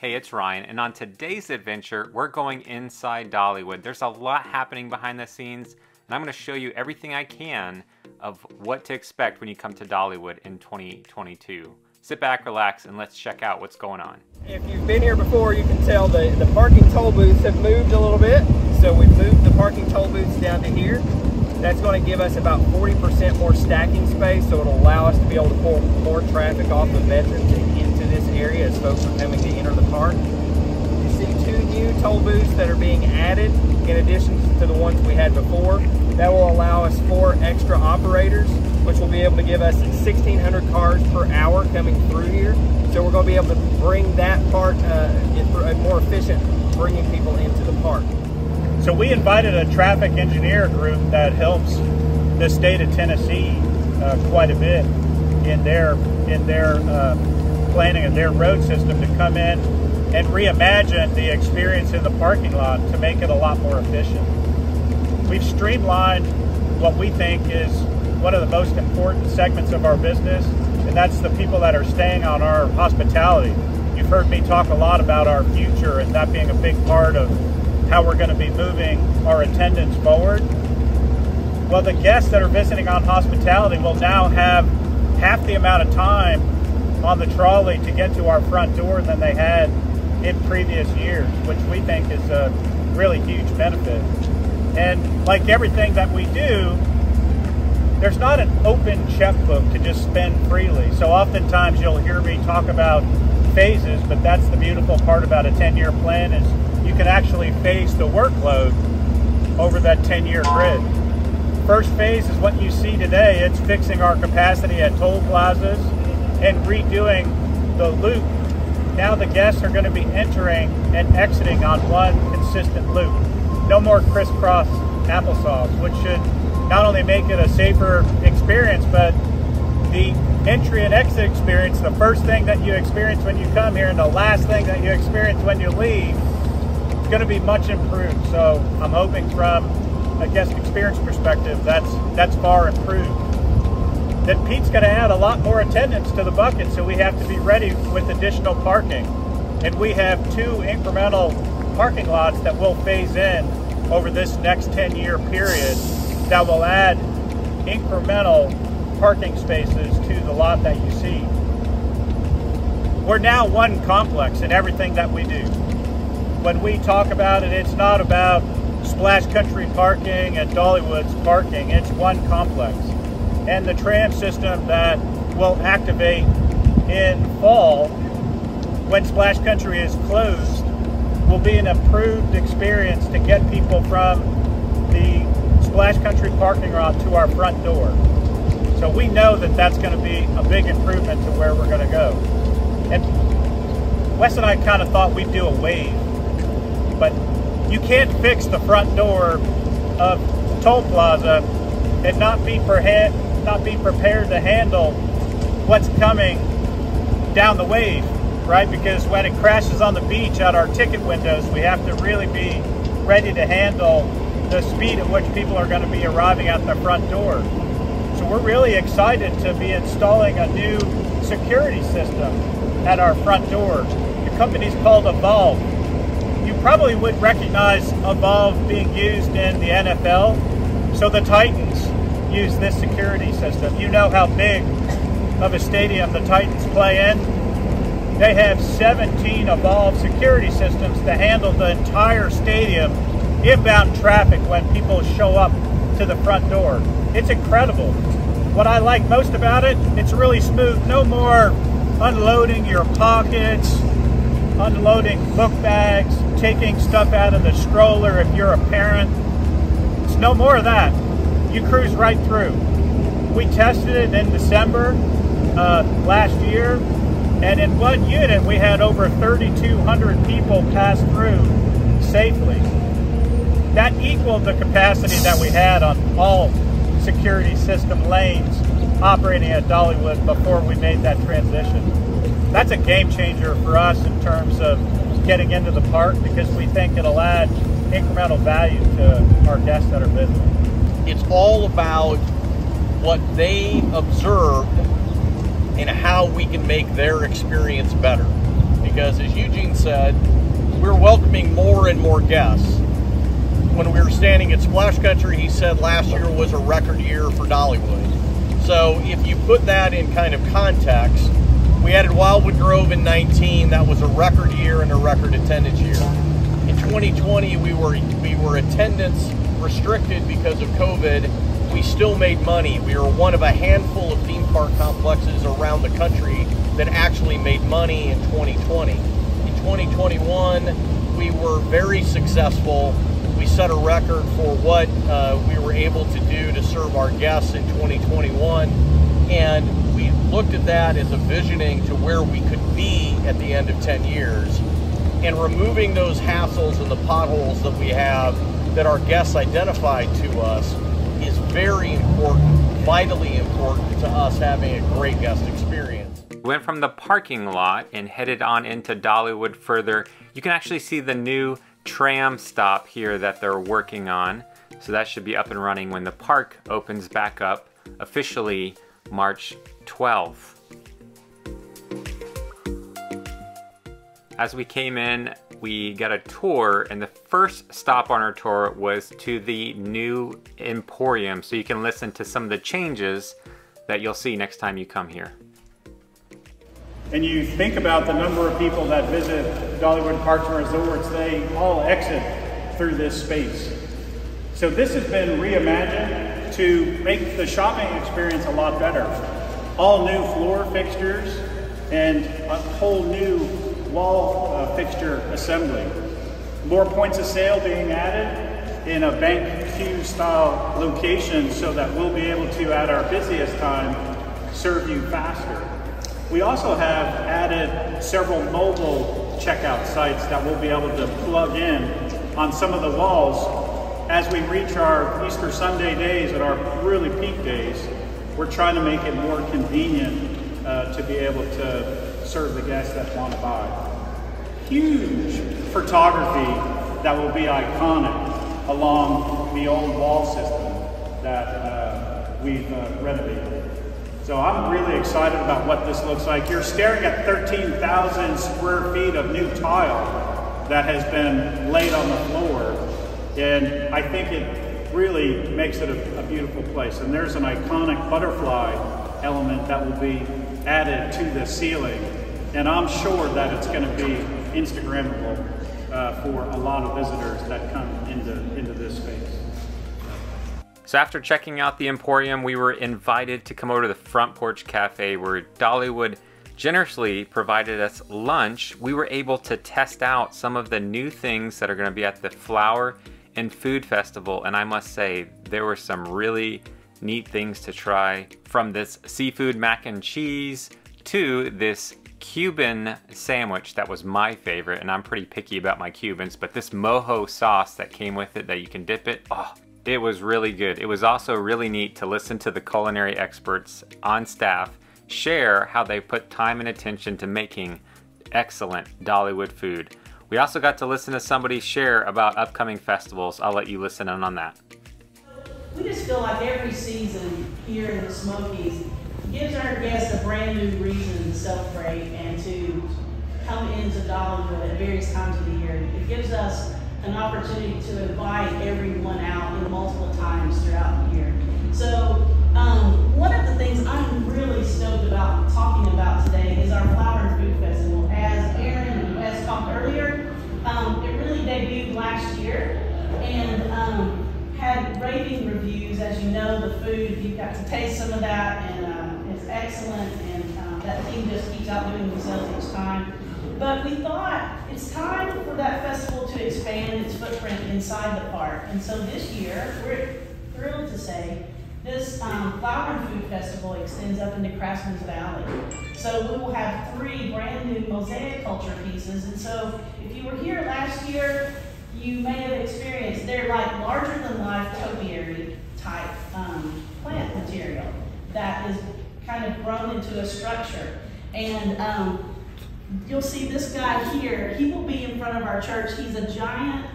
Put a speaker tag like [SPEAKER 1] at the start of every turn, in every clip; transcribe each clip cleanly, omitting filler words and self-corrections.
[SPEAKER 1] Hey, it's Ryan, and on today's adventure, we're going inside Dollywood. There's a lot happening behind the scenes, and I'm going to show you everything I can of what to expect when you come to Dollywood in 2022. Sit back, relax, and let's check out what's going on.
[SPEAKER 2] If you've been here before, you can tell the parking toll booths have moved a little bit. So we've moved the parking toll booths down to here. That's going to give us about 40% more stacking space, so it'll allow us to be able to pull more traffic off of veterans and into this area as folks are coming to enter the park. You see two new toll booths that are being added in addition to the ones we had before. That will allow us 4 extra operators, which will be able to give us 1,600 cars per hour coming through here. So we're going to be able to bring that part more efficient, bringing people into the park.
[SPEAKER 3] So we invited a traffic engineer group that helps the state of Tennessee quite a bit in their planning of their road system to come in and reimagine the experience in the parking lot to make it a lot more efficient. We've streamlined what we think is one of the most important segments of our business, and that's the people that are staying on our hospitality. You've heard me talk a lot about our future and that being a big part of how we're going to be moving our attendance forward. Well, the guests that are visiting on hospitality will now have half the amount of time on the trolley to get to our front door than they had in previous years, which we think is a really huge benefit. And like everything that we do, there's not an open checkbook to just spend freely. So oftentimes you'll hear me talk about phases, but that's the beautiful part about a 10-year plan is you can actually phase the workload over that 10-year grid. First phase is what you see today. It's fixing our capacity at toll plazas and redoing the loop. Now the guests are going to be entering and exiting on one consistent loop. No more crisscross applesauce, which should not only make it a safer experience, but the entry and exit experience, the first thing that you experience when you come here and the last thing that you experience when you leave, is going to be much improved. So I'm hoping from a guest experience perspective, that's far improved. Then Pete's going to add a lot more attendance to the bucket, so we have to be ready with additional parking. And we have 2 incremental parking lots that will phase in over this next 10-year period that will add incremental parking spaces to the lot that you see. We're now one complex in everything that we do. When we talk about it, it's not about Splash Country parking and Dollywood's parking. It's one complex. And the tram system that will activate in fall when Splash Country is closed will be an improved experience to get people from the Splash Country parking lot to our front door. So we know that that's going to be a big improvement to where we're going to go. And Wes and I kind of thought we'd do a wave, but you can't fix the front door of Toll Plaza and not be prepared to handle what's coming down the wave, right? Because when it crashes on the beach at our ticket windows, we have to really be ready to handle the speed at which people are going to be arriving at the front door. So we're really excited to be installing a new security system at our front door. The company's called Evolve. You probably would recognize Evolve being used in the NFL. So the Titans use this security system. You know how big of a stadium the Titans play in. They have 17 Evolve security systems to handle the entire stadium inbound traffic when people show up to the front door. It's incredible. What I like most about it, it's really smooth. No more unloading your pockets, unloading book bags, taking stuff out of the stroller if you're a parent. It's no more of that. You cruise right through. We tested it in December last year, and in one unit we had over 3,200 people pass through safely. That equaled the capacity that we had on all security system lanes operating at Dollywood before we made that transition. That's a game changer for us in terms of getting into the park because we think it'll add incremental value to our guests that are visiting.
[SPEAKER 4] It's all about what they observed and how we can make their experience better. because, as Eugene said, we're welcoming more and more guests. When we were standing at Splash Country, he said last year was a record year for Dollywood. So if you put that in kind of context, we added Wildwood Grove in 19. That was a record year and a record attendance year. In 2020, we were attendance restricted because of COVID. We still made money. We were one of a handful of theme park complexes around the country that actually made money in 2020. In 2021, we were very successful. We set a record for what we were able to do to serve our guests in 2021, and we looked at that as a visioning to where we could be at the end of 10 years. And removing those hassles and the potholes that we have that our guests identified to us is very important, vitally important to us having a great guest experience.
[SPEAKER 1] We went from the parking lot and headed on into Dollywood further. You can actually see the new tram stop here that they're working on. So that should be up and running when the park opens back up officially March 12th. As we came in, we got a tour, and the first stop on our tour was to the new Emporium, so you can listen to some of the changes that you'll see next time you come here.
[SPEAKER 3] And you think about the number of people that visit Dollywood Parks Resorts, they all exit through this space. So this has been reimagined to make the shopping experience a lot better. All new floor fixtures and a whole new wall fixture assembly. More points of sale being added in a bank queue style location so that we'll be able to, at our busiest time, serve you faster. We also have added several mobile checkout sites that we'll be able to plug in on some of the walls. As we reach our Easter Sunday days and our really peak days, we're trying to make it more convenient to be able to serve the guests that want to buy. Huge photography that will be iconic along the old wall system that we've renovated. So I'm really excited about what this looks like. You're staring at 13,000 square feet of new tile that has been laid on the floor. And I think it really makes it a beautiful place. And there's an iconic butterfly element that will be added to the ceiling. And I'm sure that it's going to be Instagrammable for a lot of visitors that come into this space.
[SPEAKER 1] So after checking out the Emporium, we were invited to come over to the Front Porch Cafe where Dollywood generously provided us lunch. We were able to test out some of the new things that are going to be at the Flower and Food Festival, and I must say there were some really neat things to try, from this seafood mac and cheese to this Cuban sandwich that was my favorite, and I'm pretty picky about my Cubans, but this mojo sauce that came with it that you can dip it, oh, it was really good. It was also really neat to listen to the culinary experts on staff share how they put time and attention to making excellent Dollywood food. We also got to listen to somebody share about upcoming festivals. I'll let you listen in on that.
[SPEAKER 5] We just feel like every season here in the Smokies gives our guests a brand new reason to celebrate and to come into Dollywood at various times of the year. It gives us an opportunity to invite everyone out in multiple times throughout the year. So one of the things I'm really stoked about talking about today is our Flower and Food Festival. As Aaron and Wes talked earlier, it really debuted last year and had raving reviews. As you know, the food, you've got to taste some of that, and it's excellent, and that team just keeps outdoing themselves each time. But we thought it's time for that festival to expand its footprint inside the park. And so this year, we're thrilled to say, this Flower and Food Festival extends up into Craftsman's Valley. So we will have 3 brand new mosaic culture pieces. And so if you were here last year, you may have experienced, they're like larger than life topiary type plant material that is kind of grown into a structure. And you'll see this guy here, he will be in front of our church. He's a giant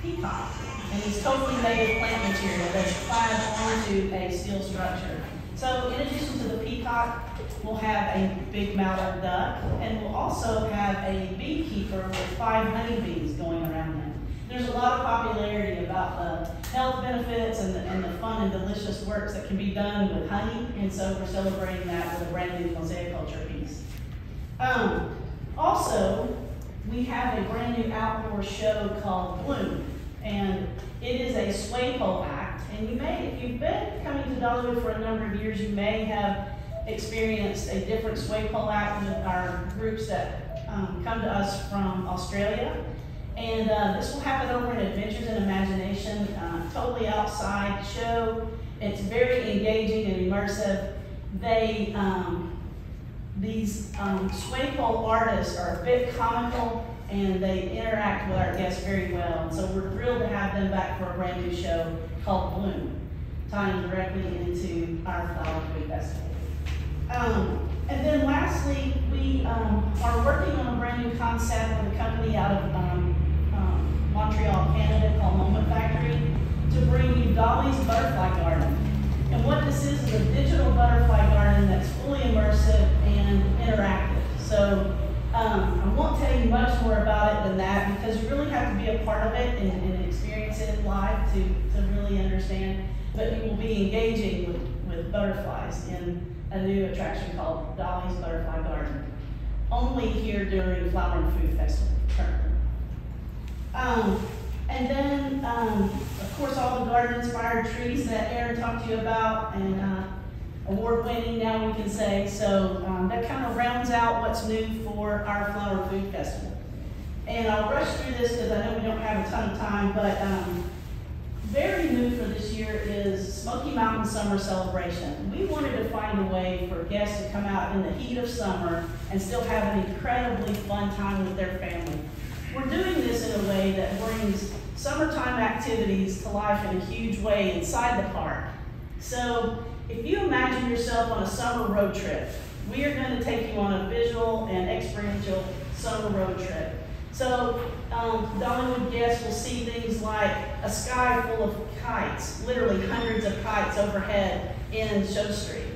[SPEAKER 5] peacock, and he's totally made of plant material that's clad onto a steel structure. So in addition to the peacock, we'll have a big mallard duck, and we'll also have a beekeeper with 5 honeybees going around them. There's a lot of popularity about the health benefits and the fun and delicious works that can be done with honey, and so we're celebrating that with a brand new mosaic culture piece. Also, we have a brand new outdoor show called Bloom, and it is a sway pole act. And you may, if you've been coming to Dollywood for a number of years, you may have experienced a different sway pole act with our groups that come to us from Australia. And this will happen over in Adventures in Imagination, totally outside show. It's very engaging and immersive. They, these sway pole artists are a bit comical, and they interact with our guests very well. And so we're thrilled to have them back for a brand new show called Bloom, tying directly into our Flower Food Festival. And then lastly, we are working on a brand new concept with a company out of Montreal, Canada called Moment Factory to bring you Dolly's Butterfly Garden. And what this is a digital butterfly garden that's fully immersive and interactive. So I won't tell you much more about it than that, because you really have to be a part of it and experience it live to really understand. But you will be engaging with butterflies in a new attraction called Dolly's Butterfly Garden, only here during Flower and Food Festival currently. And then, of course, all the garden-inspired trees that Aaron talked to you about, and award-winning now we can say. So that kind of rounds out what's new for our Flower Food Festival. And I'll rush through this because I know we don't have a ton of time, but very new for this year is Smoky Mountain Summer Celebration. We wanted to find a way for guests to come out in the heat of summer and still have an incredibly fun time with their family. We're doing this in a way that brings summertime activities to life in a huge way inside the park. So if you imagine yourself on a summer road trip, we are going to take you on a visual and experiential summer road trip. So Dollywood guests will see things like a sky full of kites, literally hundreds of kites overhead in Show Street.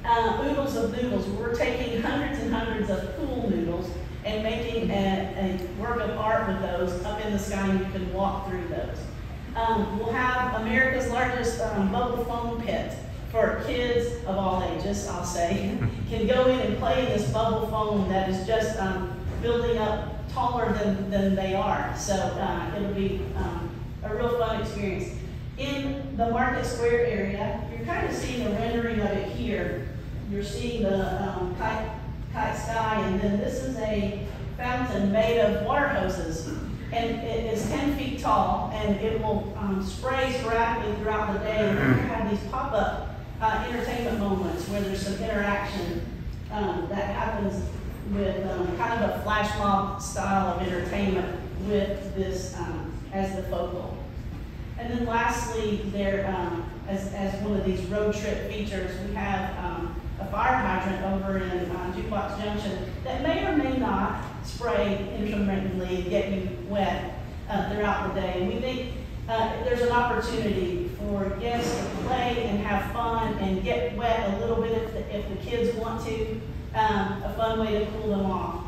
[SPEAKER 5] Oodles of noodles. We're taking hundreds and hundreds of pool noodles and making a work of art with those up in the sky, and you can walk through those. We'll have America's largest bubble foam pit for kids of all ages, I'll say, can go in and play in this bubble foam that is just building up taller than they are. So it'll be a real fun experience. In the Market Square area, you're kind of seeing a rendering of it here. You're seeing the kite sky, and then this is a fountain made of water hoses. And it is 10 feet tall, and it will spray sporadically throughout the day. And we're going to have these pop-up entertainment moments where there's some interaction that happens with kind of a flash mob style of entertainment with this as the focal. And then lastly, there, as one of these road trip features, we have a fire hydrant over in Jukebox Junction that may or may not spray intermittently and get you wet throughout the day. And we think there's an opportunity for guests to play and have fun and get wet a little bit if the kids want to, a fun way to cool them off.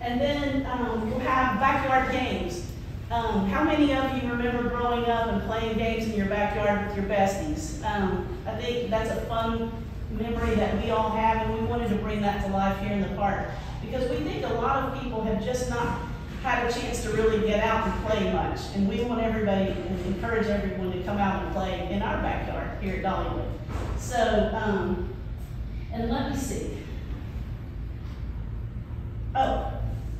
[SPEAKER 5] And then we'll have backyard games. How many of you remember growing up and playing games in your backyard with your besties? I think that's a fun memory that we all have, and we wanted to bring that to life here in the park because we think a lot of people have just not had a chance to really get out and play much, and we want everybody and encourage everyone to come out and play in our backyard here at Dollywood. So, and let me see. Oh,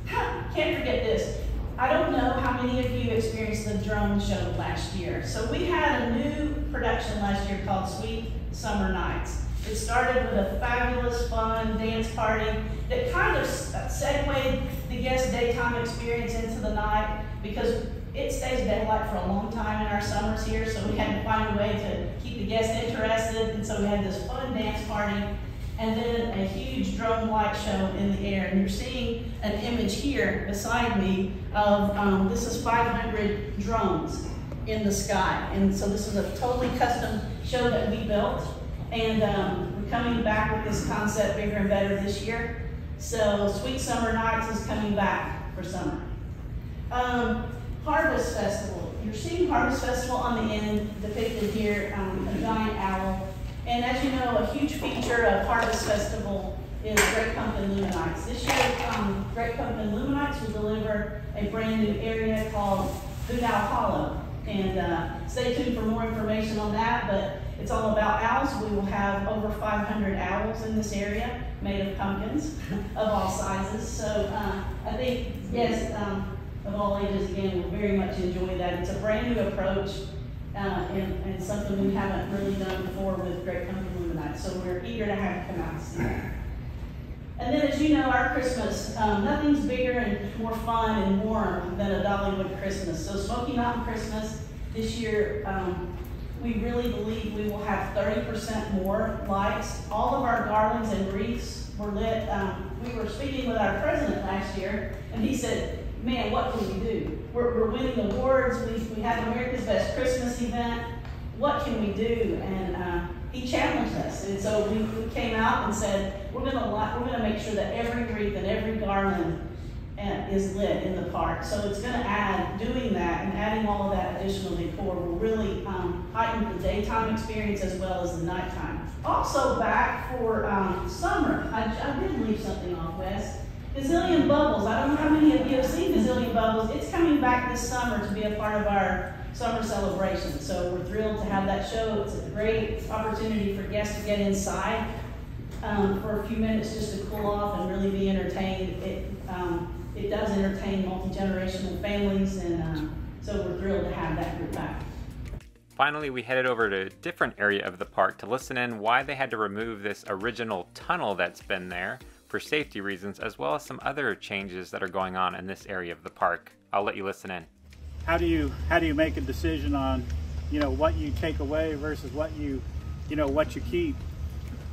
[SPEAKER 5] can't forget this. I don't know how many of you experienced the drone show last year. So we had a new production last year called Sweet Summer Nights. It started with a fabulous, fun dance party that kind of segued the guest daytime experience into the night because it stays daylight for a long time in our summers here, so we had to find a way to keep the guests interested, and so we had this fun dance party and then a huge drone light show in the air. And you're seeing an image here beside me of, this is 500 drones in the sky. And so this is a totally custom show that we built. And we're coming back with this concept, bigger and better, this year. So Sweet Summer Nights is coming back for summer. Harvest Festival. You're seeing Harvest Festival on the end depicted here, a giant owl. And as you know, a huge feature of Harvest Festival is Great Pumpkin Luminites. This year, Great Pumpkin Luminites will deliver a brand new area called Boot Owl Hollow. And stay tuned for more information on that, but it's all about owls. We will have over 500 owls in this area made of pumpkins of all sizes. So I think, yes, of all ages, again, we'll very much enjoy that. It's a brand new approach and something we haven't really done before with Great Pumpkin Luminites. So we're eager to have you come out and see that. And then, as you know, our Christmas, nothing's bigger and more fun and warm than a Dollywood Christmas. So Smoky Mountain Christmas this year, we really believe we will have 30% more lights. All of our garlands and wreaths were lit. We were speaking with our president last year, and he said, man, what can we do? We're winning awards. We have America's Best Christmas event. What can we do? And he challenged us, and so we came out and said, we're gonna make sure that every wreath and every garland is lit in the park. So it's gonna doing that and adding all of that additional decor will really heighten the daytime experience as well as the nighttime. Also back for summer, I did leave something off, Wes. Gazillion Bubbles. I don't know how many of you have seen Gazillion Bubbles. It's coming back this summer to be a part of our summer celebration. So we're thrilled to have that show. It's a great opportunity for guests to get inside for a few minutes just to cool off and really be entertained. It does entertain multi-generational families, and so we're thrilled to have that group back.
[SPEAKER 1] Finally, we headed over to a different area of the park to listen in why they had to remove this original tunnel that's been there for safety reasons, as well as some other changes that are going on in this area of the park. I'll let you listen in.
[SPEAKER 3] How do you make a decision on, what you take away versus what you keep?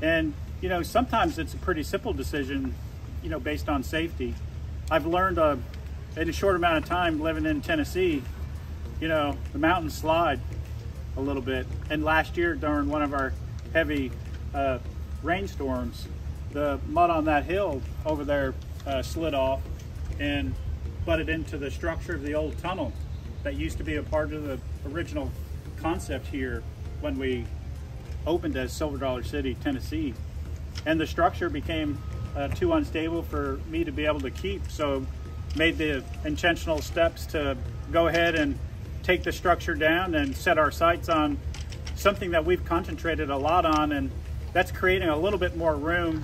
[SPEAKER 3] And sometimes it's a pretty simple decision, based on safety. I've learned in a short amount of time living in Tennessee, the mountains slide a little bit. And last year during one of our heavy rainstorms, the mud on that hill over there slid off and butted into the structure of the old tunnel that used to be a part of the original concept here when we opened as Silver Dollar City, Tennessee. And the structure became too unstable for me to be able to keep, so made the intentional steps to go ahead and take the structure down and set our sights on something that we've concentrated a lot on, and that's creating a little bit more room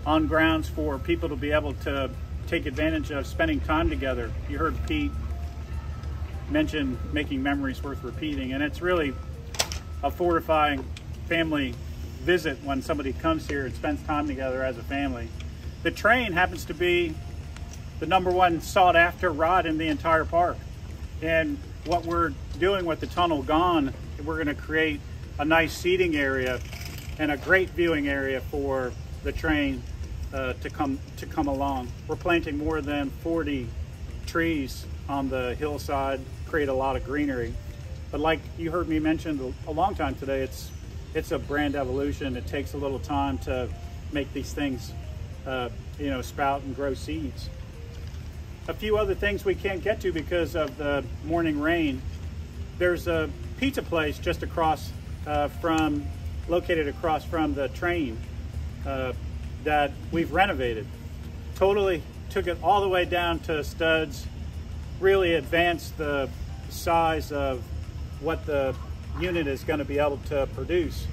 [SPEAKER 3] on grounds for people to be able to take advantage of spending time together. You heard Pete mention making memories worth repeating, and it's really a fortifying family visit when somebody comes here and spends time together as a family. The train happens to be the #1 sought after ride in the entire park, and what we're doing with the tunnel gone, we're going to create a nice seating area and a great viewing area for the train to come along. We're planting more than 40 trees on the hillside, create a lot of greenery. But like you heard me mention a long time today, it's a brand evolution. It takes a little time to make these things spout and grow seeds. A few other things we can't get to because of the morning rain. There's a pizza place just located across from the train that we've renovated. Totally took it all the way down to studs, really advanced the size of what the unit is going to be able to produce.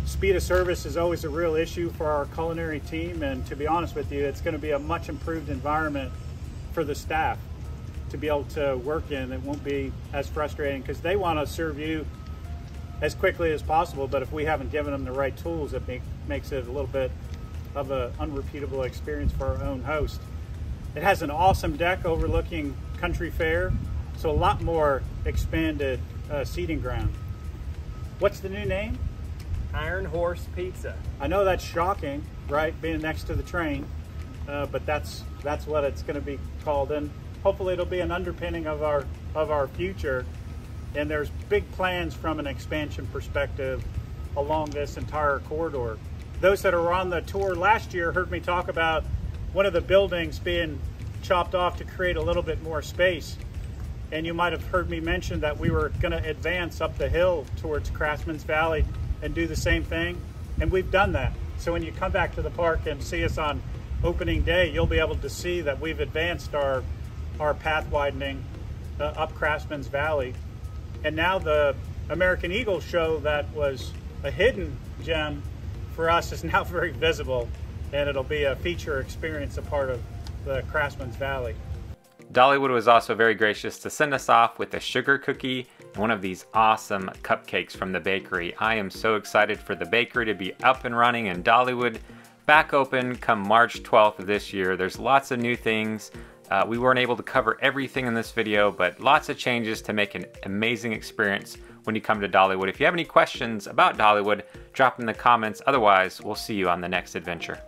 [SPEAKER 3] Speed of service is always a real issue for our culinary team, and to be honest with you, it's going to be a much improved environment for the staff to be able to work in. It won't be as frustrating because they want to serve you as quickly as possible, but if we haven't given them the right tools, it makes it a little bit of an unrepeatable experience for our own host. It has an awesome deck overlooking Country Fair, so a lot more expanded seating ground. What's the new name?
[SPEAKER 2] Iron Horse Pizza.
[SPEAKER 3] I know that's shocking, right, being next to the train, but that's what it's going to be called, and hopefully it'll be an underpinning of our future. And there's big plans from an expansion perspective along this entire corridor. Those that are on the tour last year heard me talk about one of the buildings being chopped off to create a little bit more space. And you might have heard me mention that we were going to advance up the hill towards Craftsman's Valley and do the same thing. And we've done that. So when you come back to the park and see us on opening day, you'll be able to see that we've advanced our path widening up Craftsman's Valley. And now the American Eagle show that was a hidden gem for us is now very visible, and it'll be a feature experience, a part of the Craftsman's Valley.
[SPEAKER 1] Dollywood was also very gracious to send us off with a sugar cookie and one of these awesome cupcakes from the bakery. I am so excited for the bakery to be up and running in Dollywood, back open come March 12th of this year. There's lots of new things. We weren't able to cover everything in this video, but lots of changes to make an amazing experience when you come to Dollywood. If you have any questions about Dollywood, drop them in the comments. Otherwise, we'll see you on the next adventure.